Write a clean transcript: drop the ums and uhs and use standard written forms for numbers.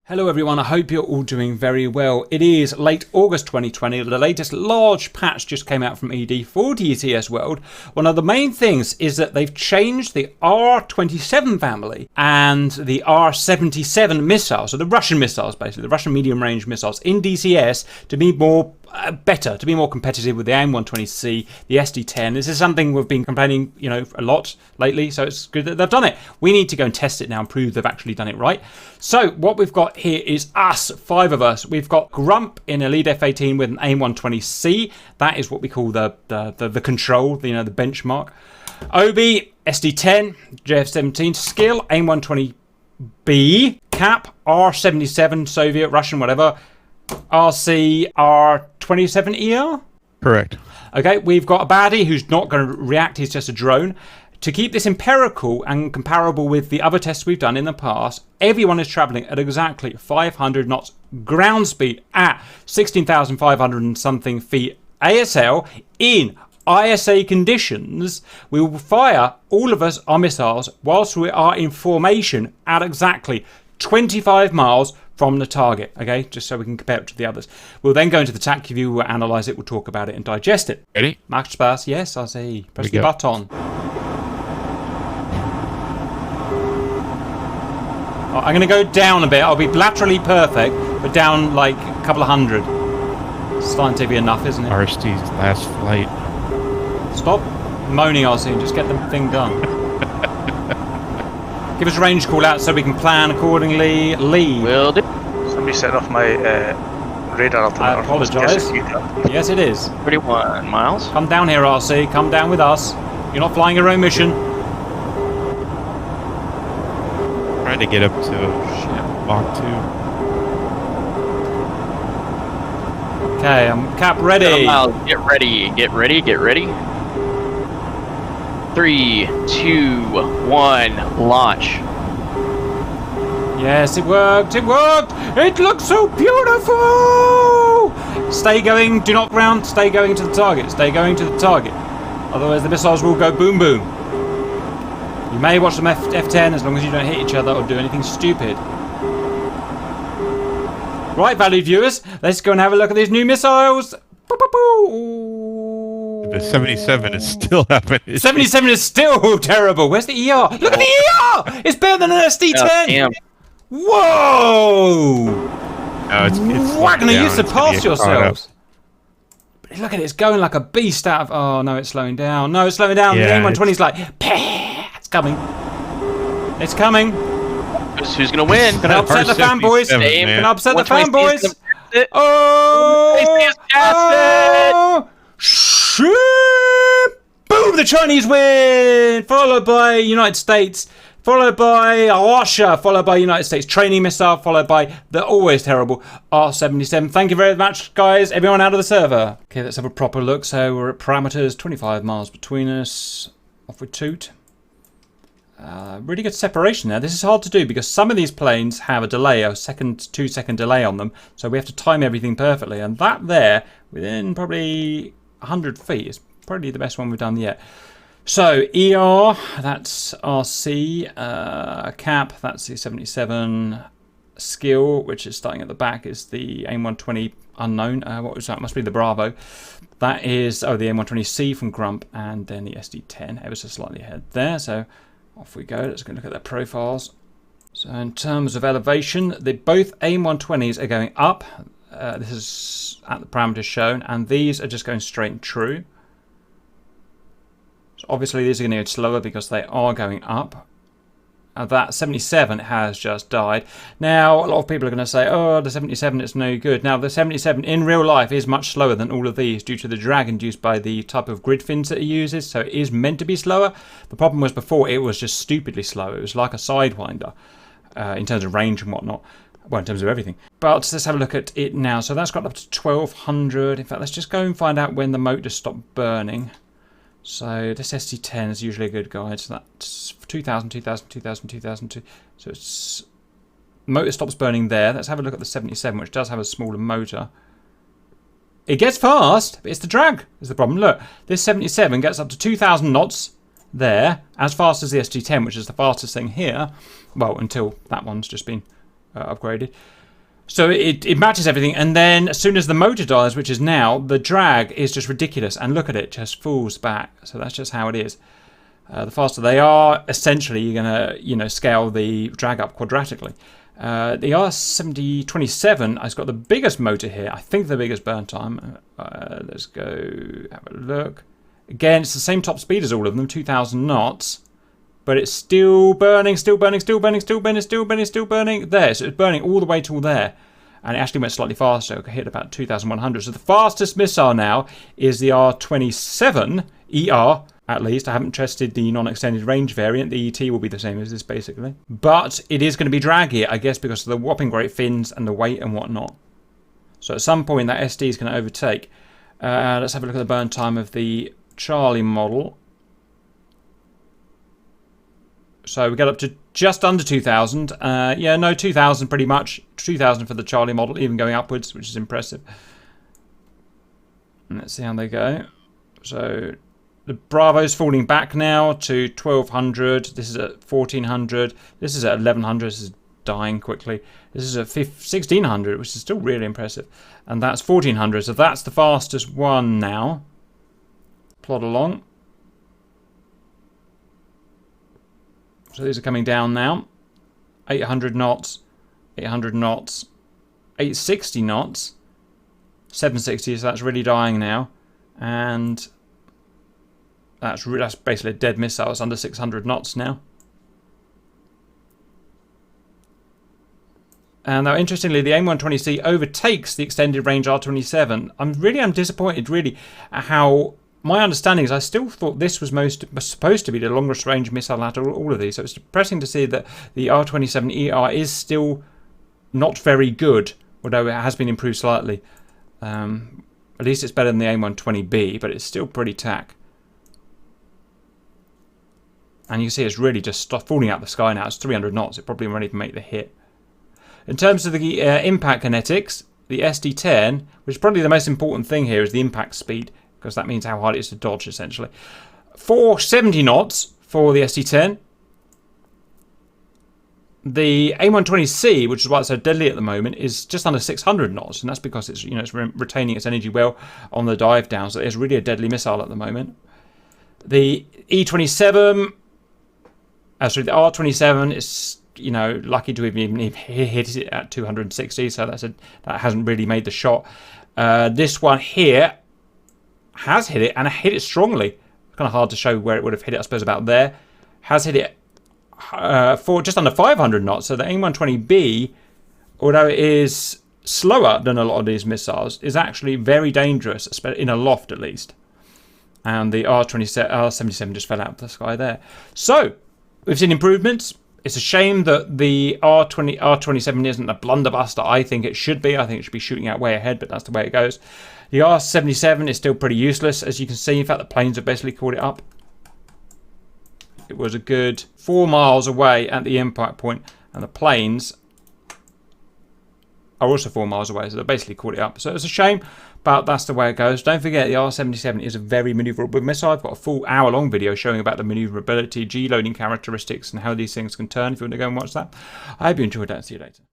Hello everyone, I hope you're all doing very well. It is late August 2020, the latest large patch just came out from ED for DCS World. One of the main things is that they've changed the R-27 family and the R-77 missiles, so the Russian missiles basically, the Russian medium range missiles in DCS to be more better, to be more competitive with the Aim-120, the SD-10. This is something we've been complaining, a lot lately, so it's good that they've done it. We need to go and test it now and prove they've actually done it right. So what we've got here is us, 5 of us. We've got Grump in a lead F-18 with an Aim-120C. That is what we call the control, the benchmark. Obi, SD-10, JF-17 skill, Aim-120B, Cap, R-77, Soviet, Russian, whatever. RC, R-27ER? Correct. Okay, we've got a baddie who's not going to react, he's just a drone. To keep this empirical and comparable with the other tests we've done in the past, everyone is travelling at exactly 500 knots ground speed at 16,500 and something feet ASL in ISA conditions. We will fire, all of us, our missiles whilst we are in formation at exactly 25 miles from the target, okay, just so we can compare it to the others. We'll then go into the TAC view, we'll analyse it, we'll talk about it and digest it. Ready? Max Spass, yes, I see. Press the button. I'm going to go down a bit. I'll be laterally perfect, but down like a couple of hundred. It's starting to be enough, isn't it? RST's last flight. Stop moaning, RC, and just get the thing done. Give us a range call out so we can plan accordingly. Lead. Will do. Somebody set off my radar altimeter. I apologise. Yes, it is. 31 miles. Come down here, RC. Come down with us. You're not flying your own mission. Trying to get up to Mach 2. Okay, I'm Cap ready. Get ready. Get ready. Get ready. 3, 2, 1, launch. Yes, it worked. It worked. It looks so beautiful. Stay going. Do not ground. Stay going to the target. Stay going to the target. Otherwise, the missiles will go boom boom. You may watch them F10 as long as you don't hit each other or do anything stupid. Right, valued viewers, let's go and have a look at these new missiles. The 77 is still happening. 77 is still terrible. Where's the ER? Look at the ER! It's better than an SD-10. Whoa! No, it's Wagner, you surpassed yourselves. But look at it, it's going like a beast out of... Oh, no, it's slowing down. No, it's slowing down. Yeah, the Aim-120 is like... It's coming. It's coming. Who's going to win? Gonna upset the fanboys. Gonna upset the fanboys. Oh! Boom! The Chinese win! Followed by United States. Followed by Russia. Followed by United States training missile. Followed by the always terrible R-77. Thank you very much, guys. Everyone out of the server. Okay, let's have a proper look. So we're at parameters. 25 miles between us. Off with toot. Really good separation there. This is hard to do because some of these planes have a delay, a 2-second delay on them. So we have to time everything perfectly. And that there, within probably 100 feet, is probably the best one we've done yet. So ER, that's RC. Cap, that's the 77. Skill, which is starting at the back, is the Aim-120 unknown. What was that? Must be the Bravo. That is, the Aim-120C from Grump, and then the SD-10, ever so slightly ahead there. So off we go. Let's go look at their profiles. So in terms of elevation, both Aim-120s are going up. This is at the parameters shown, and these are just going straight and true. So obviously these are going to go slower because they are going up. That 77 has just died. Now, a lot of people are going to say, oh, the 77 is no good. Now, the 77 in real life is much slower than all of these due to the drag induced by the type of grid fins that it uses. So it is meant to be slower. The problem was before it was just stupidly slow. It was like a Sidewinder in terms of range and whatnot. Well, in terms of everything. But let's have a look at it now. So that's got up to 1200. In fact, let's just go and find out when the motor stopped burning. So this SD-10 is usually a good guide. So that's 2000, 2000, 2000, 2002. So it's motor stops burning there. Let's have a look at the 77, which does have a smaller motor. It gets fast, but it's the drag is the problem. Look, this 77 gets up to 2000 knots there, as fast as the SD-10, which is the fastest thing here. Well, until that one's just been upgraded. So it matches everything, and then as soon as the motor dies, which is now, the drag is just ridiculous. And look at it, just falls back. So that's just how it is. The faster they are, essentially, you're going to, scale the drag up quadratically. The R-27 has got the biggest motor here. I think the biggest burn time. Let's go have a look. Again, it's the same top speed as all of them, 2,000 knots. But it's still burning, still burning, still burning, still burning, still burning, still burning. There, so it's burning all the way till there. And it actually went slightly faster. It hit about 2,100. So the fastest missile now is the R-27 ER, at least. I haven't tested the non-extended range variant. The ET will be the same as this, basically. But it is going to be draggy, I guess, because of the whopping great fins and the weight and whatnot. So at some point, that SD is going to overtake. Let's have a look at the burn time of the Charlie model. So we get up to just under 2,000. 2,000 pretty much. 2,000 for the Charlie model, even going upwards, which is impressive. And let's see how they go. So the Bravo's falling back now to 1,200. This is at 1,400. This is at 1,100. This is dying quickly. This is at 1,600, which is still really impressive. And that's 1,400. So that's the fastest one now. Plod along. So these are coming down now. 800 knots, 800 knots, 860 knots, 760. So that's really dying now, and that's basically a dead missile. It's under 600 knots now. And now, interestingly, the Aim-120C overtakes the extended range R-27. I'm disappointed, really, at how. My understanding is I still thought this was supposed to be the longest range missile out of all of these. So it's depressing to see that the R-27 ER is still not very good, although it has been improved slightly. At least it's better than the Aim-120B, but it's still pretty tack. And you can see it's really just falling out the sky now. It's 300 knots. It probably won't even make the hit. In terms of the impact kinetics, the SD-10, which is probably the most important thing here, is the impact speed, because that means how hard it is to dodge, essentially. 470 knots for the SD-10. The Aim-120C, which is why it's so deadly at the moment, is just under 600 knots, and that's because it's it's retaining its energy well on the dive down. So it's really a deadly missile at the moment. The E-27, the R-27 is lucky to have even hit it at 260, so that hasn't really made the shot. This one here has hit it, and hit it strongly. It's kind of hard to show where it would have hit it, I suppose about there. Has hit it for just under 500 knots. So the Aim-120B, although it is slower than a lot of these missiles, is actually very dangerous, in a loft at least. And the R-77 just fell out of the sky there. So we've seen improvements. It's a shame that the R-27 isn't a blunderbuster I think it should be. I think it should be shooting out way ahead, but that's the way it goes. The R-77 is still pretty useless, as you can see. In fact, the planes have basically caught it up. It was a good 4 miles away at the impact point, and the planes are also 4 miles away, so they basically caught it up. So it's a shame, but that's the way it goes. Don't forget, the R-77 is a very maneuverable missile. I've got a full hour-long video showing about the maneuverability, G-loading characteristics, and how these things can turn. If you want to go and watch that, I hope you enjoyed that. See you later.